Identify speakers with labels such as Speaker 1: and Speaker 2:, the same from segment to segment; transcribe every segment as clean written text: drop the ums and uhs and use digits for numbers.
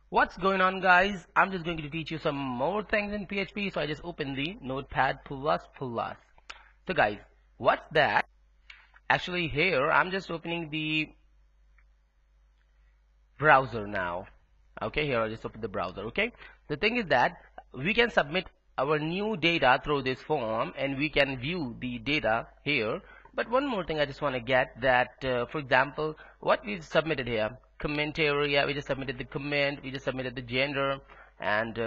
Speaker 1: What's going on, guys? I'm just going to teach you some more things in PHP. So I just opened the Notepad++. So guys, what's that? Actually here I'm just opening the browser now. Okay, here I just open the browser. Okay, the thing is that we can submit our new data through this form and we can view the data here. But one more thing I just want to get that, for example, what we've submitted here, comment area, we just submitted the comment, we just submitted the gender and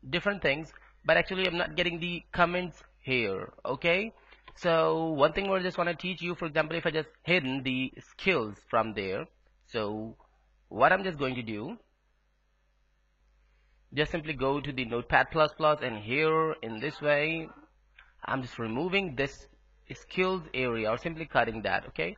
Speaker 1: different things. But actually I'm not getting the comments here. Okay, so one thing I just want to teach you, for example, if I just hidden the skills from there, so what I'm just going to do, just simply go to the Notepad++ and here in this way I'm just removing this skills area or simply cutting that. Okay,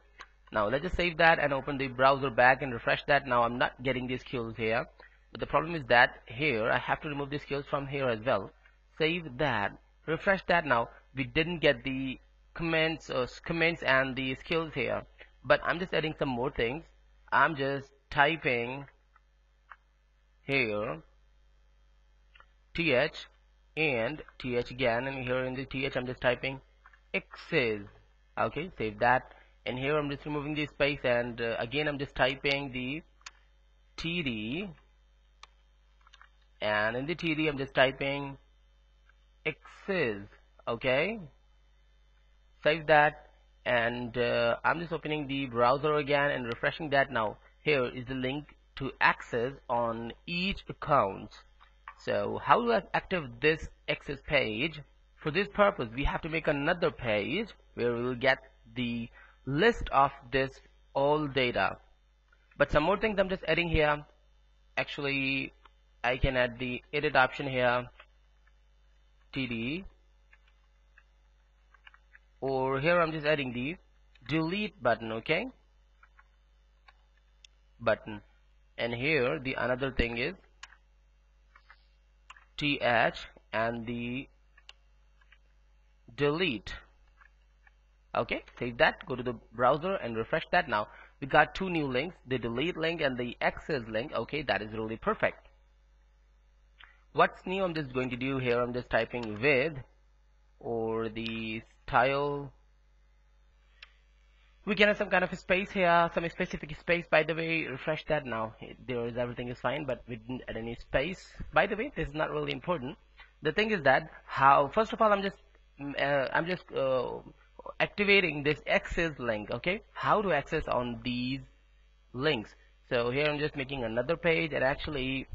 Speaker 1: now let's just save that and open the browser back and refresh that. Now I'm not getting these skills here, but the problem is that here I have to remove the skills from here as well. Save that, refresh that. Now we didn't get the comments and the skills here, but I'm just adding some more things. I'm just typing here th and th again, and here in the th I'm just typing x's. Okay, save that, and here I'm just removing the space and again I'm just typing the td, and in the td I'm just typing x's. Okay, save that, and I'm just opening the browser again and refreshing that. Now here is the link to access on each account. So how do I activate this access page? For this purpose we have to make another page where we will get the list of this all data. But some more things I'm just adding here. Actually I can add the edit option here, td, or here I'm just adding the delete button. Okay, button, and here the another thing is th and the delete. Okay, save that, go to the browser and refresh that. Now we got two new links, the delete link and the access link. Okay, that is really perfect. What's new, I'm just going to do here, I'm just typing with or the style. We can have some kind of a space here, some specific space. By the way, refresh that. Now there is everything is fine, but we didn't add any space. By the way, this is not really important. The thing is that how, first of all, I'm just activating this access link. Okay, how to access on these links. So here I'm just making another page, and actually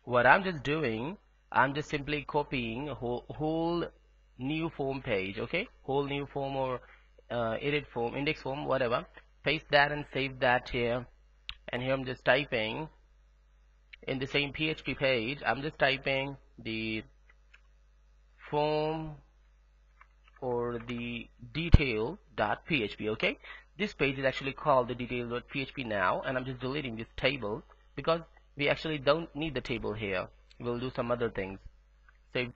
Speaker 1: what I'm just doing, I'm just simply copying a whole new form page. Okay, whole new form or edit form, index form, whatever. Paste that and save that here, and here I'm just typing in the same PHP page, I'm just typing the form or the detail.php. Okay, this page is actually called the detail.php now, and I'm just deleting this table because we actually don't need the table here. We'll do some other things. Save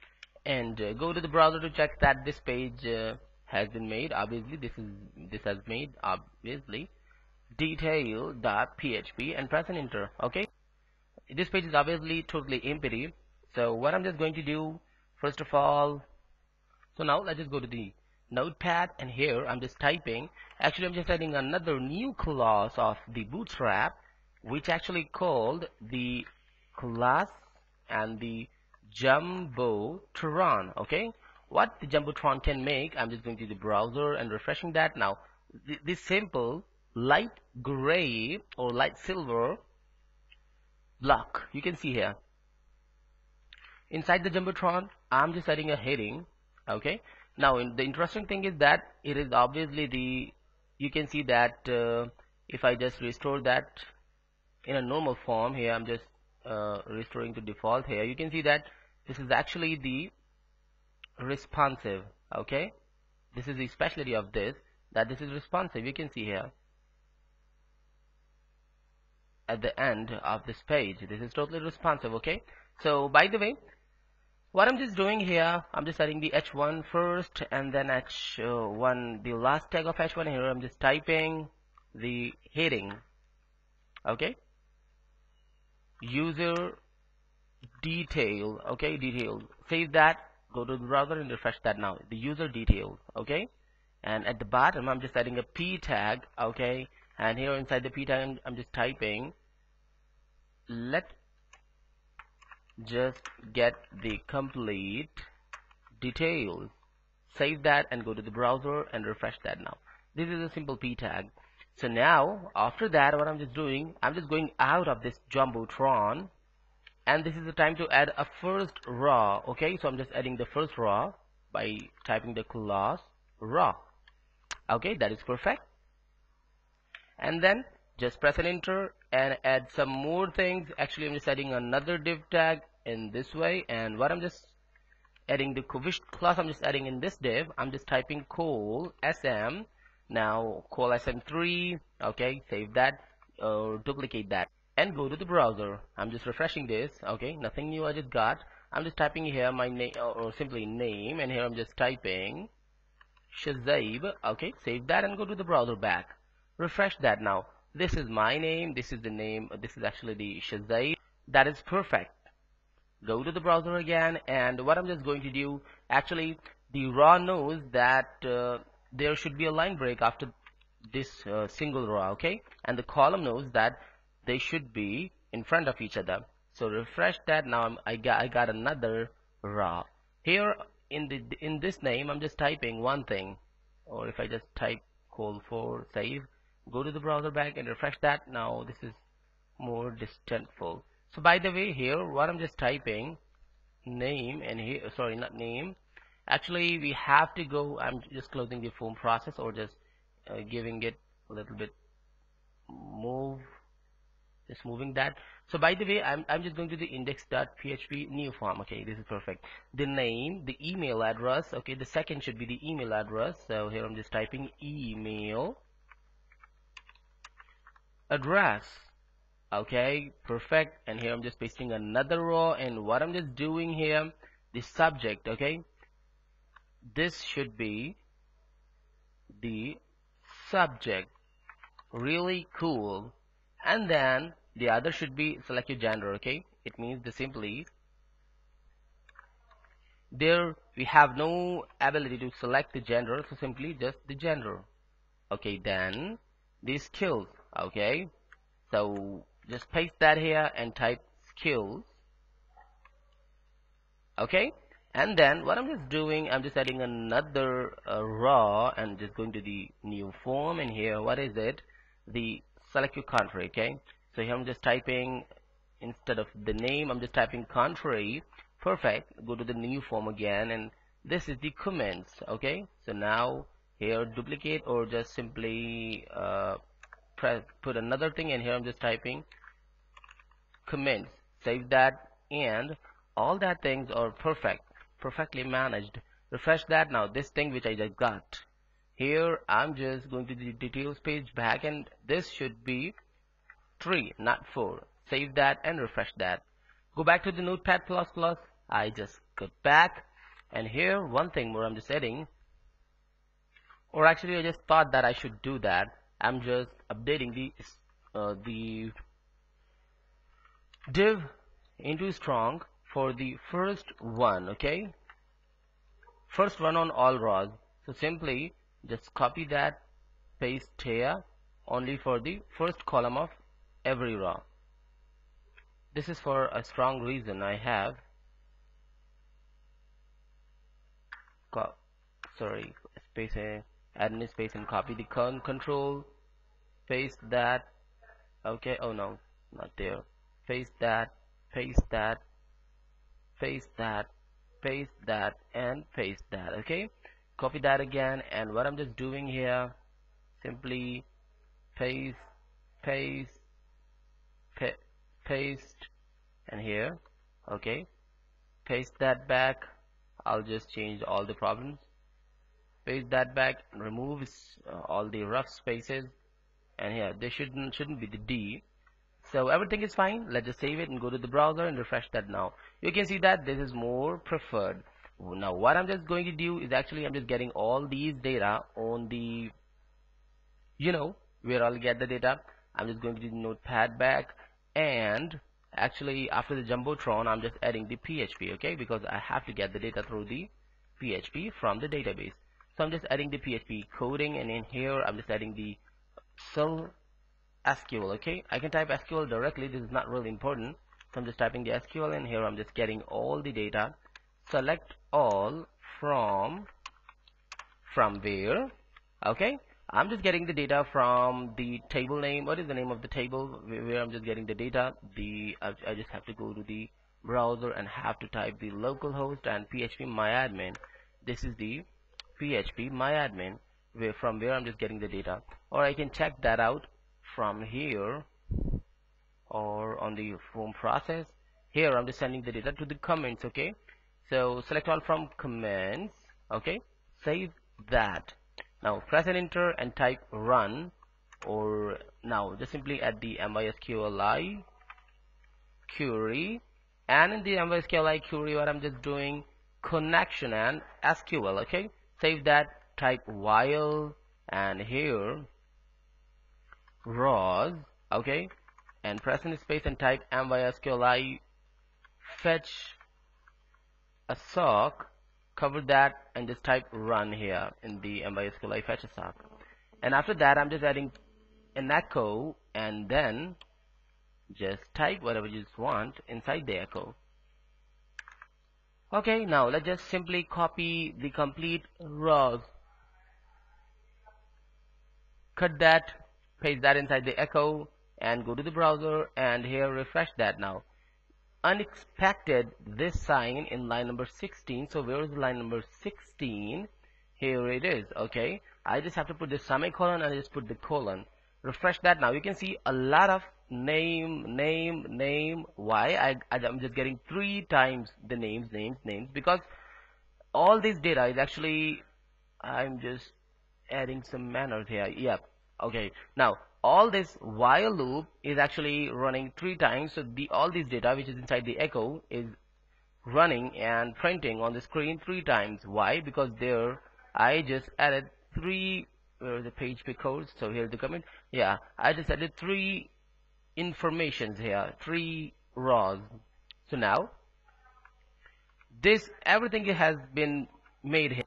Speaker 1: and go to the browser to check that this page has been made. Obviously this has made obviously detail.php, and press and enter. Okay, this page is obviously totally empty. So what I'm just going to do, first of all, so now let's just go to the notepad, and here I'm just typing, actually I'm just adding another new class of the bootstrap, which actually called the class and the jumbotron. Okay, what the jumbotron can make, I'm just going to the browser and refreshing that. Now this simple light gray or light silver block you can see here inside the jumbotron, I'm just adding a heading. Okay, now the interesting thing is that it is obviously the, you can see that if I just restore that in a normal form here, I'm just restoring to default here, you can see that this is actually the responsive. Okay, this is the specialty of this, that this is responsive. You can see here at the end of this page, this is totally responsive. Okay, so by the way, what I'm just doing here, I'm just adding the h1 first and then h1, the last tag of h1. Here I'm just typing the heading. Okay, user detail, okay, detail, save that, go to the browser and refresh that now, the user details, okay. And at the bottom I'm just adding a p tag, okay, and here inside the p tag I'm just typing let just get the complete details, save that and go to the browser and refresh that now. This is a simple p tag. So now after that what I'm just doing, I'm just going out of this jumbotron, and this is the time to add a first raw, okay. So I'm just adding the first raw by typing the class raw, okay, that is perfect. And then just press an enter and add some more things. Actually I'm just adding another div tag in this way, and what I'm just adding the which class I'm just adding in this div, I'm just typing call sm, now call sm3, okay, save that, duplicate that and go to the browser. I'm just refreshing this, okay, nothing new I just got. I'm just typing here my name, or simply name, and here I'm just typing Shazib, okay, save that and go to the browser back, refresh that now. This is my name, this is the name, this is actually the Shazib, that is perfect. Go to the browser again, and what I'm just going to do, actually the raw knows that there should be a line break after this single raw, okay, and the column knows that they should be in front of each other. So refresh that now. I got another raw here in this name. I'm just typing one thing, or if I just type call4 save, go to the browser back and refresh that. Now this is more distantful. So by the way, here what I'm just typing name, and here, sorry, not name, actually we have to go, I'm just closing the form process, or just giving it a little bit move, just moving that. So by the way, I'm just going to the index.php new form, okay, this is perfect. The name, the email address, okay, the second should be the email address. So here I'm just typing email address, okay, perfect. And here I'm just pasting another row, and what I'm just doing here, the subject, okay, this should be the subject, really cool. And then the other should be select your gender, okay, it means the simply there we have no ability to select the gender, so simply just the gender, okay. Then the skills, okay, so just paste that here and type skills, okay. And then what I'm just doing, I'm just adding another raw and just going to the new form, and here what is it, the select your country, okay. So here I'm just typing, instead of the name I'm just typing country, perfect. Go to the new form again, and this is the comments, okay. So now here duplicate, or just simply put another thing, and here I'm just typing comments, save that, and all that things are perfectly managed. Refresh that now. This thing which I just got here, I'm just going to the details page back, and this should be 3 not 4. Save that and refresh that. Go back to the notepad++. I just got back, and here one thing more I'm just adding, or actually I just thought that I should do that. I'm just updating the div into strong for the first one, okay, first one on all rows. So simply just copy that, paste here only for the first column of every row. This is for a strong reason. I have space, add a space and copy the control, paste that, okay, oh no, not there, paste that, paste that, paste that, paste that, and paste that, okay. Copy that again, and what I'm just doing here, simply paste, paste, paste, and here, okay, paste that back. I'll just change all the problems, paste that back, remove all the rough spaces, and here there shouldn't be the D. So everything is fine. Let's just save it and go to the browser and refresh that now. You can see that this is more preferred. Now what I'm just going to do is, actually I'm just getting all these data on the, where I'll get the data. I'm just going to do the notepad back, and actually after the jumbotron I'm just adding the PHP, okay, because I have to get the data through the PHP from the database. So I'm just adding the PHP coding, and in here I'm just adding the cell SQL. Okay, I can type SQL directly, this is not really important. So I'm just typing the SQL, and here I'm just getting all the data. Select all from where? Okay, I'm just getting the data from the table name. What is the name of the table where I'm just getting the data? I just have to go to the browser and have to type the localhost and php myadmin. This is the php myadmin, from where I'm just getting the data. Or I can check that out from here, or on the form process. Here I'm just sending the data to the comments. Okay, so select all from comments. Okay, save that. Now press and enter and type run, or now just simply add the MySQLi query, and in the MySQLi query what I'm just doing, connection and SQL. Okay, save that, type while, and here rows. Okay, and press in space and type MySQLi fetch a sock, cover that, and just type run here in the MySQLi fetch a sock. And after that I'm just adding an echo, and then just type whatever you just want inside the echo. Okay, now let's just simply copy the complete rows, cut that, paste that inside the echo, and go to the browser, and here refresh that. Now unexpected this sign in line number 16. So where is line number 16? Here it is. Okay, I just have to put the semicolon and I just put the colon. Refresh that. Now you can see a lot of name. Why? I'm just getting 3 times the names, because all this data is actually, I'm just adding some manners here. Yep. Okay, now all this while loop is actually running 3 times. So all this data which is inside the echo is running and printing on the screen 3 times. Why? Because there I just added 3, where is the page code? So here's the comment. Yeah, I just added 3 informations here, 3 rows. So now this everything has been made here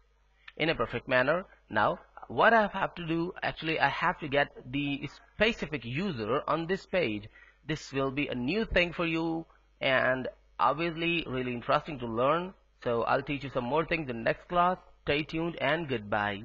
Speaker 1: in a perfect manner. Now what I have to do, actually I have to get the specific user on this page. This will be a new thing for you, and obviously really interesting to learn. So I'll teach you some more things in the next class. Stay tuned and goodbye.